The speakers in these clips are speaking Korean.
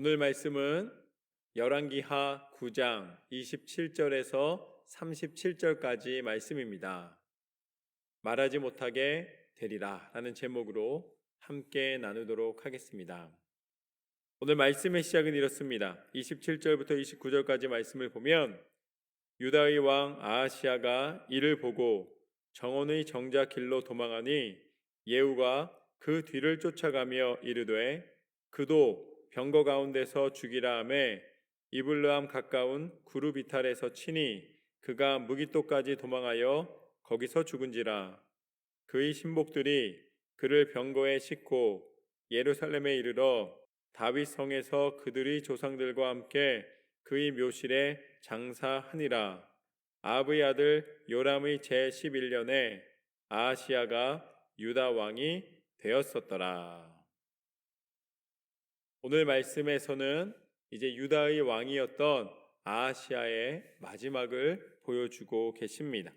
오늘 말씀은 열왕기하 9장 27절에서 37절까지 말씀입니다. 말하지 못하게 되리라 라는 제목으로 함께 나누도록 하겠습니다. 오늘 말씀의 시작은 이렇습니다. 27절부터 29절까지 말씀을 보면 유다의 왕 아하시야가 이를 보고 정원의 정자 길로 도망하니 예후가 그 뒤를 쫓아가며 이르되 그도 병거 가운데서 죽이라 하매 이블르함 가까운 구루 비탈에서 치니 그가 무기토까지 도망하여 거기서 죽은지라. 그의 신복들이 그를 병거에 싣고 예루살렘에 이르러 다윗 성에서 그들의 조상들과 함께 그의 묘실에 장사하니라. 아합의 아들 요람의 제 11년에 아하시야가 유다 왕이 되었었더라. 오늘 말씀에서는 이제 유다의 왕이었던 아하시야의 마지막을 보여주고 계십니다.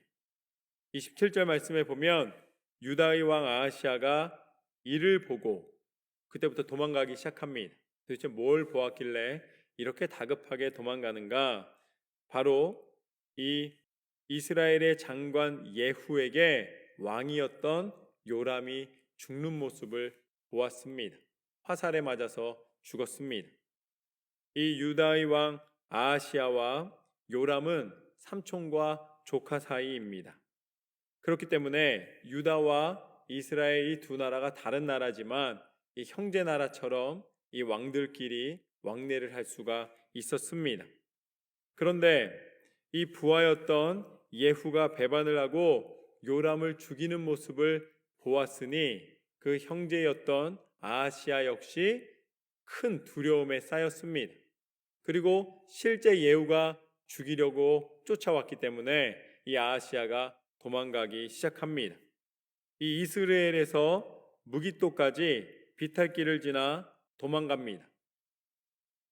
27절 말씀에 보면 유다의 왕 아하시야가 이를 보고 그때부터 도망가기 시작합니다. 도대체 뭘 보았길래 이렇게 다급하게 도망가는가? 바로 이 이스라엘의 장관 예후에게 왕이었던 요람이 죽는 모습을 보았습니다. 화살에 맞아서 죽었습니다. 이 유다의 왕 아하시야와 요람은 삼촌과 조카 사이입니다. 그렇기 때문에 유다와 이스라엘이 두 나라가 다른 나라지만 이 형제 나라처럼 이 왕들끼리 왕래를 할 수가 있었습니다. 그런데 이 부하였던 예후가 배반을 하고 요람을 죽이는 모습을 보았으니 그 형제였던 아하시야 역시 큰 두려움에 쌓였습니다. 그리고 실제 예후가 죽이려고 쫓아왔기 때문에 이 아하시야가 도망가기 시작합니다. 이 이스라엘에서 무기토까지 비탈길을 지나 도망갑니다.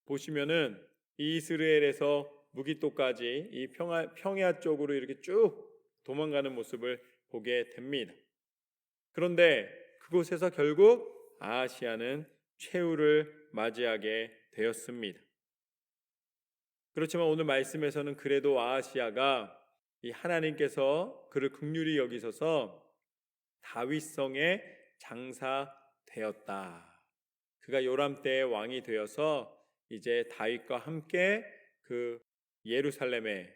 보시면은 이 이스라엘에서 무기토까지 이 평야 쪽으로 이렇게 쭉 도망가는 모습을 보게 됩니다. 그런데 그곳에서 결국 아하시야는 최후를 맞이하게 되었습니다. 그렇지만 오늘 말씀에서는 그래도 아하시야가 이 하나님께서 그를 긍휼히 여기셔서 다윗성에 장사되었다. 그가 요람 때의 왕이 되어서 이제 다윗과 함께 그 예루살렘에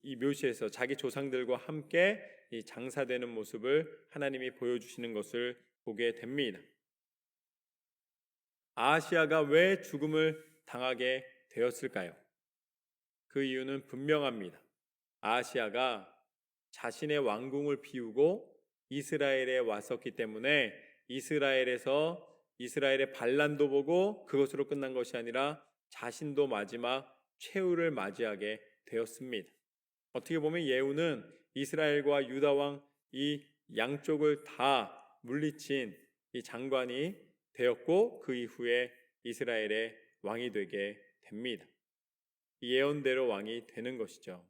이 묘시에서 자기 조상들과 함께 이 장사되는 모습을 하나님이 보여주시는 것을 보게 됩니다. 아하시야가 왜 죽음을 당하게 되었을까요? 그 이유는 분명합니다. 아하시야가 자신의 왕궁을 비우고 이스라엘에 왔었기 때문에 이스라엘의 반란도 보고 그것으로 끝난 것이 아니라 자신도 마지막 최후를 맞이하게 되었습니다. 어떻게 보면 예후는 이스라엘과 유다 왕 이 양쪽을 다 물리친 이 장관이 되었고 그 이후에 이스라엘의 왕이 되게 됩니다. 예언대로 왕이 되는 것이죠.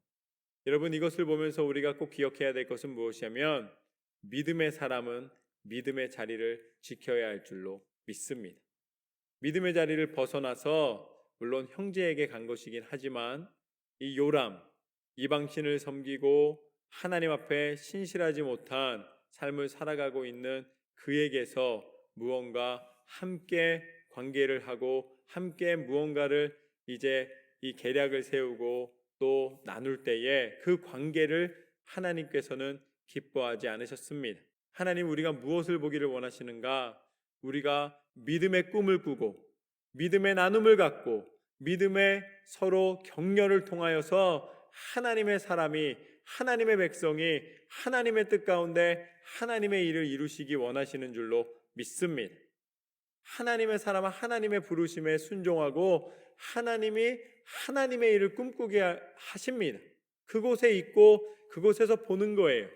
여러분, 이것을 보면서 우리가 꼭 기억해야 될 것은 무엇이냐면 믿음의 사람은 믿음의 자리를 지켜야 할 줄로 믿습니다. 믿음의 자리를 벗어나서 물론 형제에게 간 것이긴 하지만 이 요람, 이방신을 섬기고 하나님 앞에 신실하지 못한 삶을 살아가고 있는 그에게서 무언가 함께 관계를 하고 함께 무언가를 이제 이 계략을 세우고 또 나눌 때에 그 관계를 하나님께서는 기뻐하지 않으셨습니다. 하나님, 우리가 무엇을 보기를 원하시는가? 우리가 믿음의 꿈을 꾸고 믿음의 나눔을 갖고 믿음의 서로 격려를 통하여서 하나님의 사람이, 하나님의 백성이 하나님의 뜻 가운데 하나님의 일을 이루시기 원하시는 줄로 믿습니다. 하나님의 사람은 하나님의 부르심에 순종하고 하나님이 하나님의 일을 꿈꾸게 하십니다. 그곳에 있고 그곳에서 보는 거예요.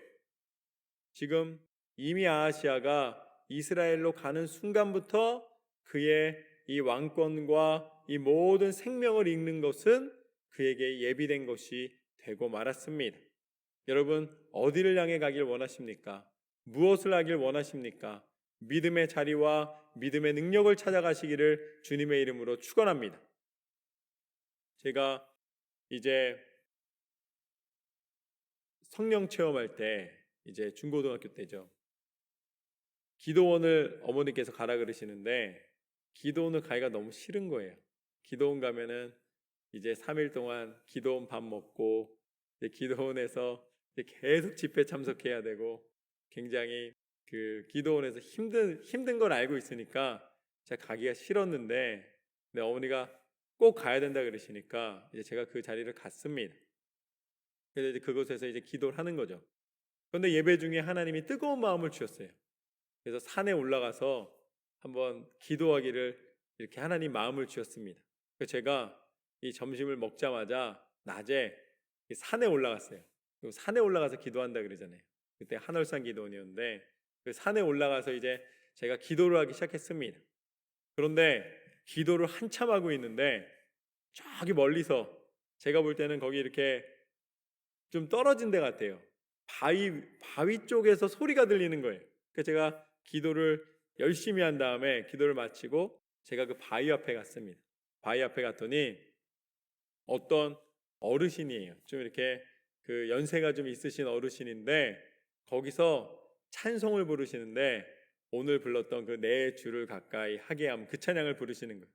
지금 이미 아하시야가 이스라엘로 가는 순간부터 그의 이 왕권과 이 모든 생명을 잃는 것은 그에게 예비된 것이 되고 말았습니다. 여러분, 어디를 향해 가길 원하십니까? 무엇을 하길 원하십니까? 믿음의 자리와 믿음의 능력을 찾아가시기를 주님의 이름으로 축원합니다. 제가 이제 성령 체험할 때 이제 중고등학교 때죠. 기도원을 어머니께서 가라 그러시는데 기도원을 가기가 너무 싫은 거예요. 기도원 가면은 이제 3일 동안 기도원 밥 먹고 이제 기도원에서 이제 계속 집회 참석해야 되고 굉장히 그 기도원에서 힘든 걸 알고 있으니까 제가 가기가 싫었는데 어머니가 꼭 가야 된다 그러시니까 이제 제가 그 자리를 갔습니다. 그래서 이제 그곳에서 이제 기도를 하는 거죠. 그런데 예배 중에 하나님이 뜨거운 마음을 주셨어요. 그래서 산에 올라가서 한번 기도하기를 이렇게 하나님 마음을 주셨습니다. 그래서 제가 이 점심을 먹자마자 낮에 산에 올라갔어요. 그리고 산에 올라가서 기도한다 그러잖아요. 그때 한월산 기도원이었는데 그 산에 올라가서 이제 제가 기도를 하기 시작했습니다. 그런데 기도를 한참 하고 있는데 저기 멀리서 제가 볼 때는 거기 이렇게 좀 떨어진 데 같아요. 바위 쪽에서 소리가 들리는 거예요. 그래서 제가 기도를 열심히 한 다음에 기도를 마치고 제가 그 바위 앞에 갔습니다. 바위 앞에 갔더니 어떤 어르신이에요. 좀 이렇게 그 연세가 좀 있으신 어르신인데 거기서 찬송을 부르시는데 오늘 불렀던 그 내 주를 가까이 하게 함 그 찬양을 부르시는 거예요.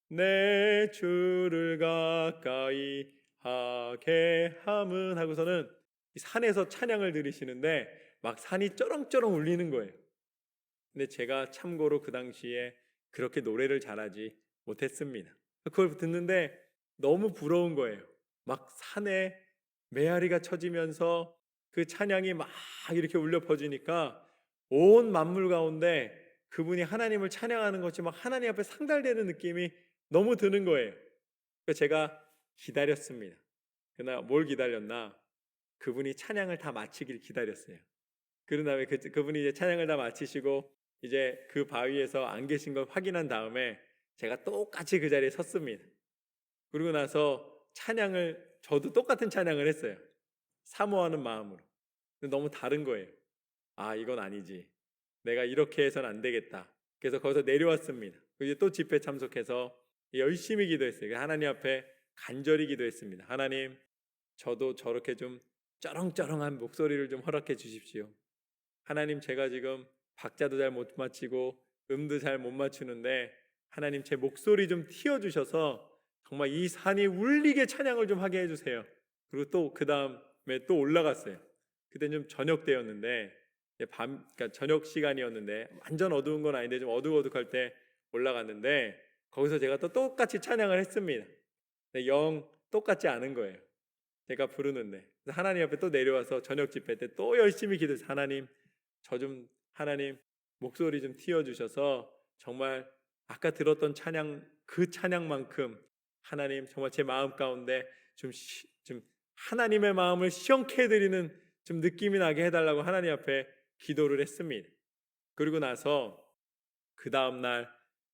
내 주를 가까이 하게 함은 하고서는 이 산에서 찬양을 들으시는데 막 산이 쩌렁쩌렁 울리는 거예요. 근데 제가 참고로 그 당시에 그렇게 노래를 잘하지 못했습니다. 그걸 듣는데 너무 부러운 거예요. 막 산에 메아리가 쳐지면서 그 찬양이 막 이렇게 울려 퍼지니까 온 만물 가운데 그분이 하나님을 찬양하는 것이 막 하나님 앞에 상달되는 느낌이 너무 드는 거예요. 그래서 제가 기다렸습니다. 그러나 뭘 기다렸나? 그분이 찬양을 다 마치길 기다렸어요. 그런 다음에 그분이 이제 찬양을 다 마치시고 이제 그 바위에서 안 계신 걸 확인한 다음에 제가 똑같이 그 자리에 섰습니다. 그러고 나서 저도 똑같은 찬양을 했어요. 사모하는 마음으로. 근데 너무 다른 거예요. 아, 이건 아니지. 내가 이렇게 해서는 안 되겠다. 그래서 거기서 내려왔습니다. 이제 또 집회 참석해서 열심히 기도했어요. 하나님 앞에 간절히 기도했습니다. 하나님, 저도 저렇게 좀 쩌렁쩌렁한 목소리를 좀 허락해 주십시오. 하나님, 제가 지금 박자도 잘 못 맞추고 음도 잘 못 맞추는데 하나님 제 목소리 좀 틔워주셔서 정말 이 산이 울리게 찬양을 좀 하게 해주세요. 그리고 또 그 다음에 또 올라갔어요. 그때 좀 저녁 때였는데 그러니까 저녁 시간이었는데 완전 어두운 건 아닌데 좀 어둑어둑할 때 올라갔는데 거기서 제가 또 똑같이 찬양을 했습니다. 근데 영 똑같지 않은 거예요. 제가 부르는데 하나님 앞에 또 내려와서 저녁 집회 때 또 열심히 기도해서 하나님 목소리 좀 틔워주셔서 정말 아까 들었던 찬양 그 찬양만큼 하나님 정말 제 마음 가운데 좀 하나님의 마음을 시원케 해드리는 좀 느낌이 나게 해달라고 하나님 앞에 기도를 했습니다. 그리고 나서 그 다음날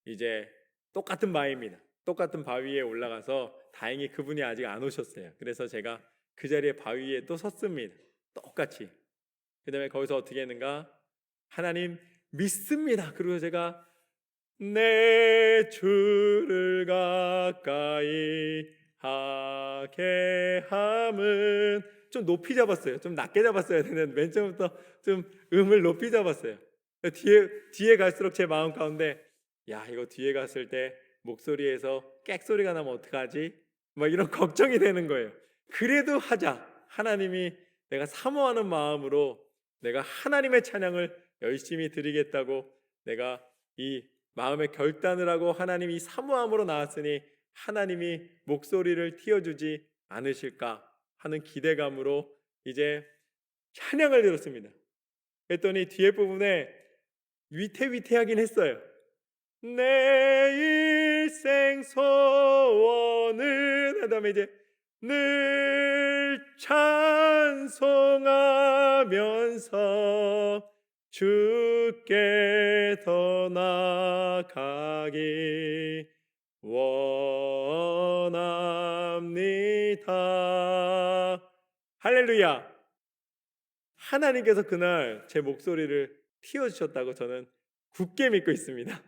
이제 똑같은 바위입니다. 똑같은 바위에 올라가서 다행히 그분이 아직 안 오셨어요. 그래서 제가 그 자리에 바위에 또 섰습니다. 똑같이. 그 다음에 거기서 어떻게 했는가? 하나님 믿습니다. 그리고 제가 내 주를 가까이 하게 함은 좀 높이 잡았어요. 좀 낮게 잡았어야 되는데 맨 처음부터 좀 음을 높이 잡았어요. 뒤에 갈수록 제 마음 가운데 야, 이거 뒤에 갔을 때 목소리에서 객소리가 나면 어떡하지? 막 이런 걱정이 되는 거예요. 그래도 하자. 하나님이 내가 사모하는 마음으로 내가 하나님의 찬양을 열심히 드리겠다고 내가 이 마음의 결단을 하고 하나님이 사모함으로 나왔으니 하나님이 목소리를 틔워주지 않으실까 하는 기대감으로 이제 찬양을 들었습니다. 그랬더니 뒤에 부분에 위태위태하긴 했어요. 내 일생 소원은 하다음에 이제 늘 찬송하면서 주께 더 나아가기 원합니다. 할렐루야. 하나님께서 그날 제 목소리를 틔워주셨다고 저는 굳게 믿고 있습니다.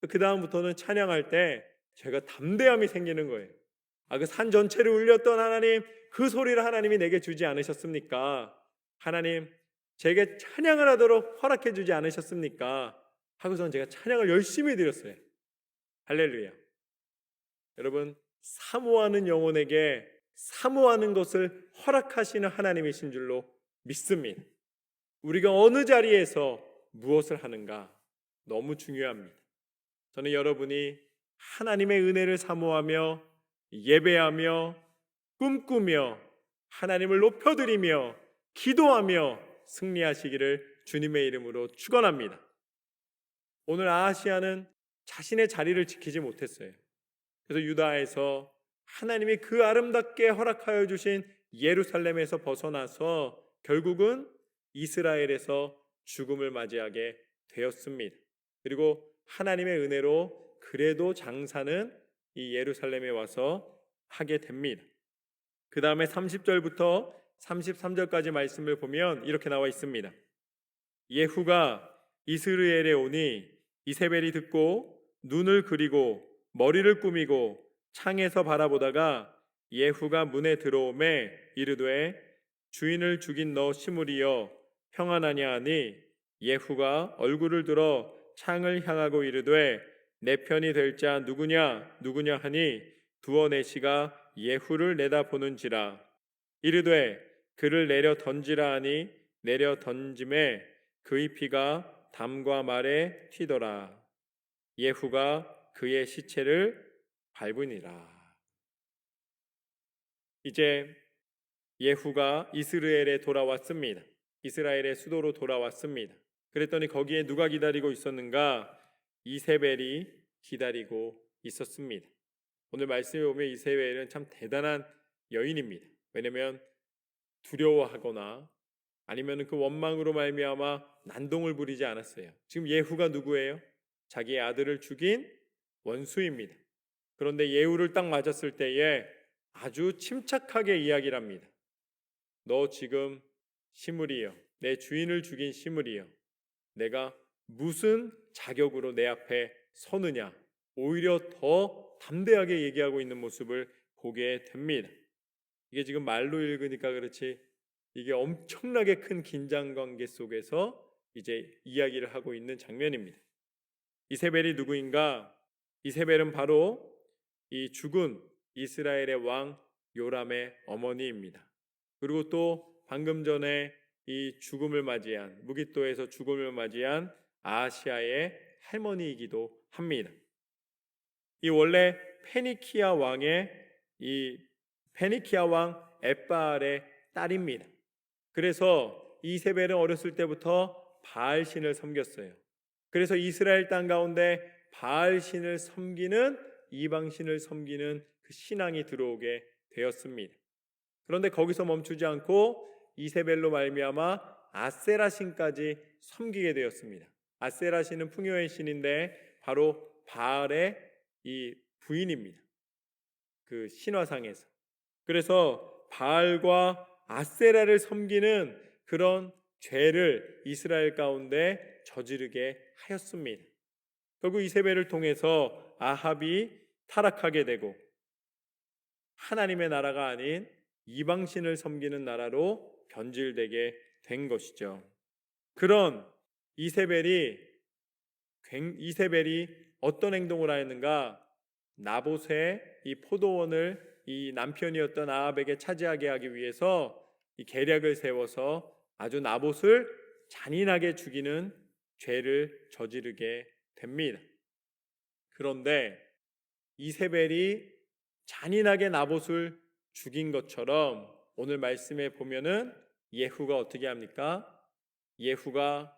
그 다음부터는 찬양할 때 제가 담대함이 생기는 거예요. 그 산 전체를 울렸던 하나님, 그 소리를 하나님이 내게 주지 않으셨습니까? 하나님, 제게 찬양을 하도록 허락해 주지 않으셨습니까? 하고선 제가 찬양을 열심히 드렸어요. 할렐루야. 여러분, 사모하는 영혼에게 사모하는 것을 허락하시는 하나님이신 줄로 믿습니다. 우리가 어느 자리에서 무엇을 하는가 너무 중요합니다. 저는 여러분이 하나님의 은혜를 사모하며 예배하며 꿈꾸며 하나님을 높여드리며 기도하며 승리하시기를 주님의 이름으로 축원합니다. 오늘 아하시아는 자신의 자리를 지키지 못했어요. 그래서 유다에서 하나님이 그 아름답게 허락하여 주신 예루살렘에서 벗어나서 결국은 이스라엘에서 죽음을 맞이하게 되었습니다. 그리고 하나님의 은혜로 그래도 장사는 이 예루살렘에 와서 하게 됩니다. 그 다음에 30절부터 33절까지 말씀을 보면 이렇게 나와 있습니다. 예후가 이스라엘에 오니 이세벨이 듣고 눈을 그리고 머리를 꾸미고 창에서 바라보다가 예후가 문에 들어오매 이르되 주인을 죽인 너 시므리여 평안하냐 하니 예후가 얼굴을 들어 창을 향하고 이르되 내 편이 될 자 누구냐 누구냐 하니 두어 내시가 예후를 내다보는지라 이르되 그를 내려 던지라 하니 내려 던짐에 그의 피가 담과 말에 튀더라. 예후가 그의 시체를 밟으니라. 이제 예후가 이스라엘에 돌아왔습니다. 이스라엘의 수도로 돌아왔습니다. 그랬더니 거기에 누가 기다리고 있었는가? 이세벨이 기다리고 있었습니다. 오늘 말씀에 보면 이세벨은 참 대단한 여인입니다. 왜냐하면 두려워하거나 아니면 그 원망으로 말미암아 난동을 부리지 않았어요. 지금 예후가 누구예요? 자기의 아들을 죽인 원수입니다. 그런데 예후를 딱 맞았을 때에 아주 침착하게 이야기를 합니다. 너 지금 시므리여, 내 주인을 죽인 시므리여, 내가 무슨 자격으로 내 앞에 서느냐? 오히려 더 담대하게 얘기하고 있는 모습을 보게 됩니다. 이게 지금 말로 읽으니까 그렇지 이게 엄청나게 큰 긴장관계 속에서 이제 이야기를 하고 있는 장면입니다. 이세벨이 누구인가? 이세벨은 바로 이 죽은 이스라엘의 왕 요람의 어머니입니다. 그리고 또 방금 전에 이 죽음을 맞이한 무깃도에서 죽음을 맞이한 아하시아의 할머니이기도 합니다. 이 원래 페니키아 왕의 페니키아 왕 엣바알의 딸입니다. 그래서 이세벨은 어렸을 때부터 바알 신을 섬겼어요. 그래서 이스라엘 땅 가운데 바알 신을 섬기는 이방 신을 섬기는 그 신앙이 들어오게 되었습니다. 그런데 거기서 멈추지 않고 이세벨로 말미암아 아세라 신까지 섬기게 되었습니다. 아세라 신은 풍요의 신인데 바로 바알의 이 부인입니다. 그 신화상에서. 그래서 바알과 아세라를 섬기는 그런 죄를 이스라엘 가운데 저지르게 하였습니다. 결국 이세벨을 통해서 아합이 타락하게 되고 하나님의 나라가 아닌 이방신을 섬기는 나라로 변질되게 된 것이죠. 그런 이세벨이 어떤 행동을 하였는가? 나봇의 이 포도원을 이 남편이었던 아합에게 차지하게 하기 위해서 이 계략을 세워서 아주 나봇을 잔인하게 죽이는 죄를 저지르게 됩니다. 그런데 이세벨이 잔인하게 나봇을 죽인 것처럼 오늘 말씀에 보면은 예후가 어떻게 합니까? 예후가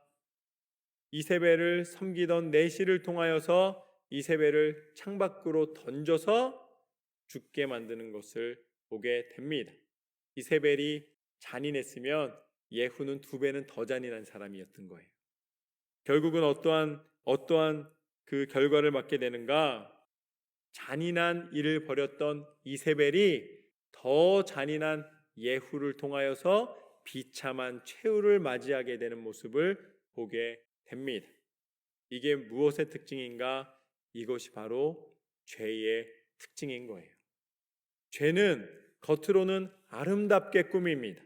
이세벨을 섬기던 내시를 통하여서 이세벨을 창밖으로 던져서 죽게 만드는 것을 보게 됩니다. 이세벨이 잔인했으면 예후는 2배는 더 잔인한 사람이었던 거예요. 결국은 어떠한 그 결과를 맞게 되는가? 잔인한 일을 벌였던 이세벨이 더 잔인한 예후를 통하여서 비참한 최후를 맞이하게 되는 모습을 보게 됩니다. 이게 무엇의 특징인가? 이것이 바로 죄의 특징인 거예요. 죄는 겉으로는 아름답게 꾸밉니다.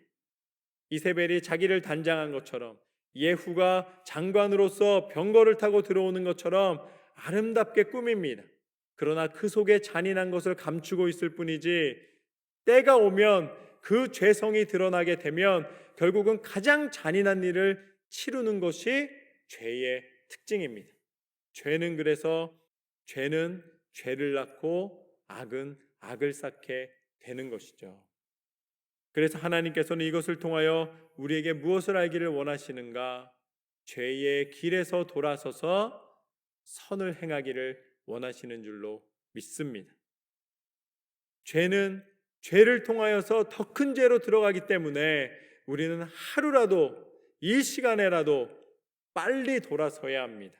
이세벨이 자기를 단장한 것처럼, 예후가 장관으로서 병거를 타고 들어오는 것처럼 아름답게 꾸밉니다. 그러나 그 속에 잔인한 것을 감추고 있을 뿐이지, 때가 오면 그 죄성이 드러나게 되면 결국은 가장 잔인한 일을 치르는 것이 죄의 특징입니다. 그래서 죄는 죄를 낳고 악은 악을 쌓게 되는 것이죠. 그래서 하나님께서는 이것을 통하여 우리에게 무엇을 알기를 원하시는가? 죄의 길에서 돌아서서 선을 행하기를 원하시는 줄로 믿습니다. 죄는 죄를 통하여서 더 큰 죄로 들어가기 때문에 우리는 하루라도, 이 시간에라도 빨리 돌아서야 합니다.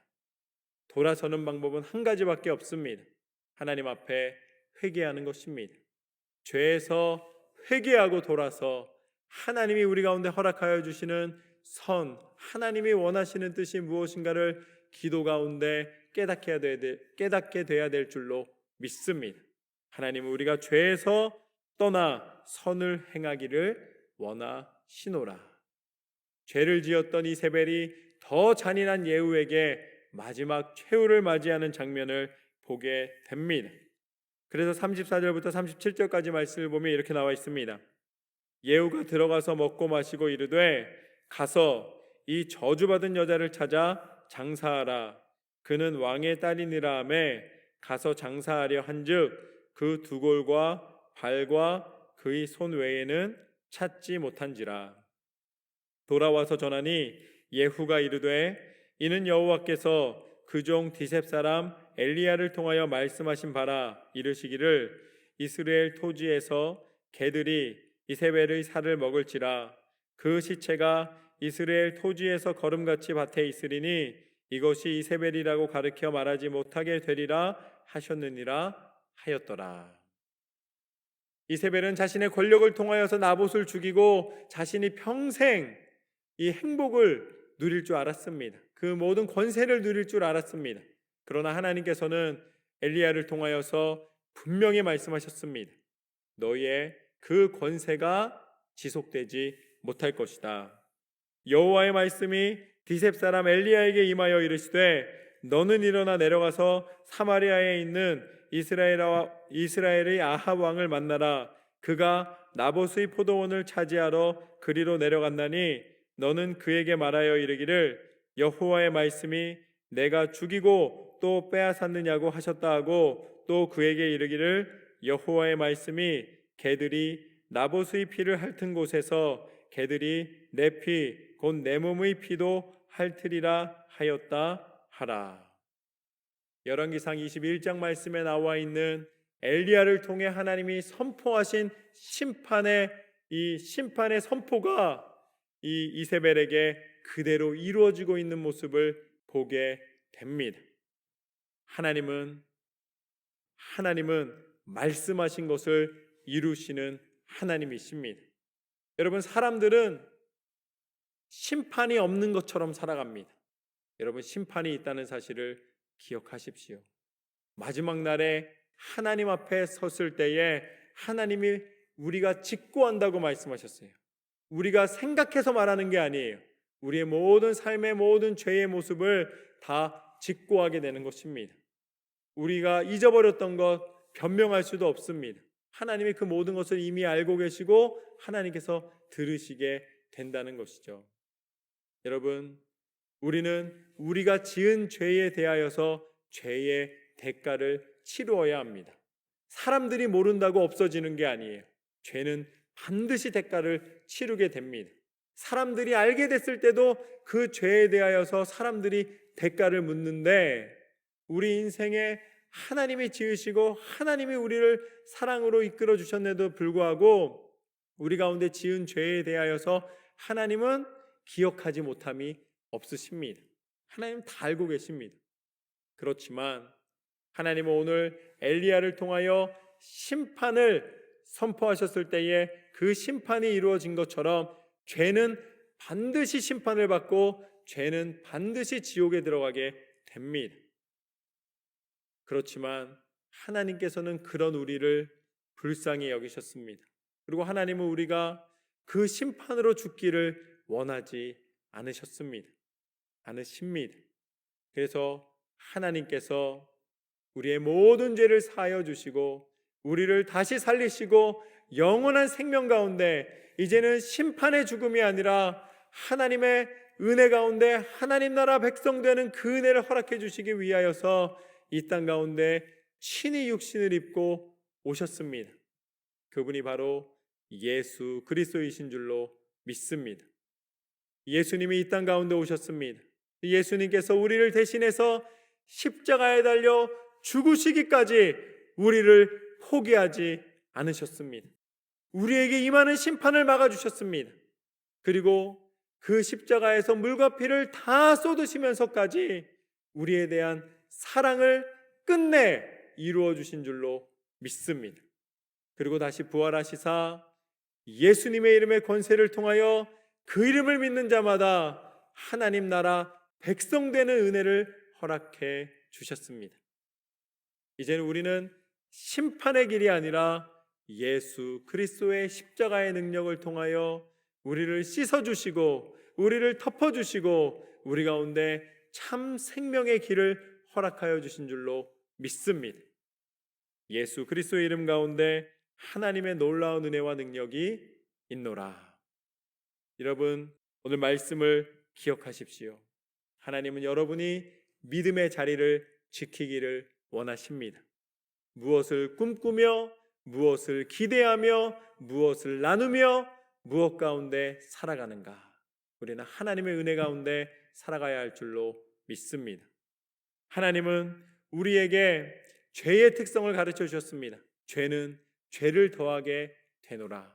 돌아서는 방법은 한 가지밖에 없습니다. 하나님 앞에 회개하는 것입니다. 죄에서 회개하고 돌아서 하나님이 우리 가운데 허락하여 주시는 선, 하나님이 원하시는 뜻이 무엇인가를 기도 가운데 깨닫게 돼야 될 줄로 믿습니다. 하나님은 우리가 죄에서 떠나 선을 행하기를 원하시노라. 죄를 지었던 이세벨이 더 잔인한 예후에게 마지막 최후를 맞이하는 장면을 보게 됩니다. 그래서 34절부터 37절까지 말씀을 보면 이렇게 나와 있습니다. 예후가 들어가서 먹고 마시고 이르되 가서 이 저주받은 여자를 찾아 장사하라. 그는 왕의 딸이니라 하매 가서 장사하려 한즉 그 두골과 발과 그의 손 외에는 찾지 못한지라. 돌아와서 전하니 예후가 이르되 이는 여호와께서 그 종 디셉 사람 엘리야를 통하여 말씀하신 바라. 이르시기를 이스라엘 토지에서 개들이 이세벨의 살을 먹을지라. 그 시체가 이스라엘 토지에서 거름같이 밭에 있으리니 이것이 이세벨이라고 가르쳐 말하지 못하게 되리라 하셨느니라 하였더라. 이세벨은 자신의 권력을 통하여서 나봇을 죽이고 자신이 평생 이 행복을 누릴 줄 알았습니다. 그 모든 권세를 누릴 줄 알았습니다. 그러나 하나님께서는 엘리야를 통하여서 분명히 말씀하셨습니다. 너희의 그 권세가 지속되지 못할 것이다. 여호와의 말씀이 디셉 사람 엘리야에게 임하여 이르시되 너는 일어나 내려가서 사마리아에 있는 이스라엘의 아합 왕을 만나라. 그가 나봇의 포도원을 차지하러 그리로 내려갔나니 너는 그에게 말하여 이르기를 여호와의 말씀이 내가 죽이고 또 빼앗았느냐고 하셨다 하고 또 그에게 이르기를 여호와의 말씀이 개들이 나봇의 피를 핥은 곳에서 개들이 내 피 곧 내 몸의 피도 핥으리라 하였다 하라. 열왕기상 21장 말씀에 나와 있는 엘리야를 통해 하나님이 선포하신 심판의 선포가 이 이세벨에게 그대로 이루어지고 있는 모습을 보게 됩니다. 하나님은 말씀하신 것을 이루시는 하나님이십니다. 여러분, 사람들은 심판이 없는 것처럼 살아갑니다. 여러분, 심판이 있다는 사실을 기억하십시오. 마지막 날에 하나님 앞에 섰을 때에 하나님이 우리가 직고한다고 말씀하셨어요. 우리가 생각해서 말하는 게 아니에요. 우리의 모든 삶의 모든 죄의 모습을 다 직고하게 되는 것입니다. 우리가 잊어버렸던 것 변명할 수도 없습니다. 하나님이 그 모든 것을 이미 알고 계시고 하나님께서 들으시게 된다는 것이죠. 여러분, 우리는 우리가 지은 죄에 대하여서 죄의 대가를 치루어야 합니다. 사람들이 모른다고 없어지는 게 아니에요. 죄는 반드시 대가를 치르게 됩니다. 사람들이 알게 됐을 때도 그 죄에 대하여서 사람들이 대가를 묻는데, 우리 인생에 하나님이 지으시고 하나님이 우리를 사랑으로 이끌어 주셨는데도 불구하고 우리 가운데 지은 죄에 대하여서 하나님은 기억하지 못함이 없으십니다. 하나님 다 알고 계십니다. 그렇지만 하나님은 오늘 엘리야를 통하여 심판을 선포하셨을 때에 그 심판이 이루어진 것처럼 죄는 반드시 심판을 받고 죄는 반드시 지옥에 들어가게 됩니다. 그렇지만 하나님께서는 그런 우리를 불쌍히 여기셨습니다. 그리고 하나님은 우리가 그 심판으로 죽기를 원하지 않으십니다. 그래서 하나님께서 우리의 모든 죄를 사하여 주시고 우리를 다시 살리시고 영원한 생명 가운데 이제는 심판의 죽음이 아니라 하나님의 은혜 가운데 하나님 나라 백성 되는 그 은혜를 허락해 주시기 위하여서 이 땅 가운데 친히 육신을 입고 오셨습니다. 그분이 바로 예수 그리스도이신 줄로 믿습니다. 예수님이 이 땅 가운데 오셨습니다. 예수님께서 우리를 대신해서 십자가에 달려 죽으시기까지 우리를 포기하지 않으셨습니다. 우리에게 임하는 심판을 막아주셨습니다. 그리고 그 십자가에서 물과 피를 다 쏟으시면서까지 우리에 대한 사랑을 끝내 이루어 주신 줄로 믿습니다. 그리고 다시 부활하시사 예수님의 이름의 권세를 통하여 그 이름을 믿는 자마다 하나님 나라 백성 되는 은혜를 허락해 주셨습니다. 이제는 우리는 심판의 길이 아니라 예수 그리스도의 십자가의 능력을 통하여 우리를 씻어주시고 우리를 덮어주시고 우리 가운데 참 생명의 길을 허락하여 주신 줄로 믿습니다. 예수 그리스도의 이름 가운데 하나님의 놀라운 은혜와 능력이 있노라. 여러분, 오늘 말씀을 기억하십시오. 하나님은 여러분이 믿음의 자리를 지키기를 원하십니다. 무엇을 꿈꾸며 무엇을 기대하며 무엇을 나누며 무엇 가운데 살아가는가? 우리는 하나님의 은혜 가운데 살아가야 할 줄로 믿습니다. 하나님은 우리에게 죄의 특성을 가르쳐 주셨습니다. 죄는 죄를 더하게 되노라.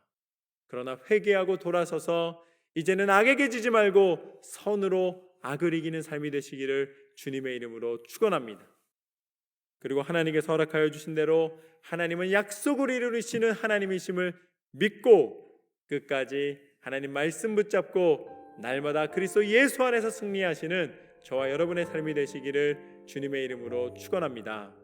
그러나 회개하고 돌아서서 이제는 악에게 지지 말고 선으로 악을 이기는 삶이 되시기를 주님의 이름으로 축원합니다. 그리고 하나님께서 허락하여 주신 대로 하나님은 약속을 이루시는 하나님이심을 믿고 끝까지 하나님 말씀 붙잡고 날마다 그리스도 예수 안에서 승리하시는 저와 여러분의 삶이 되시기를 주님의 이름으로 축원합니다.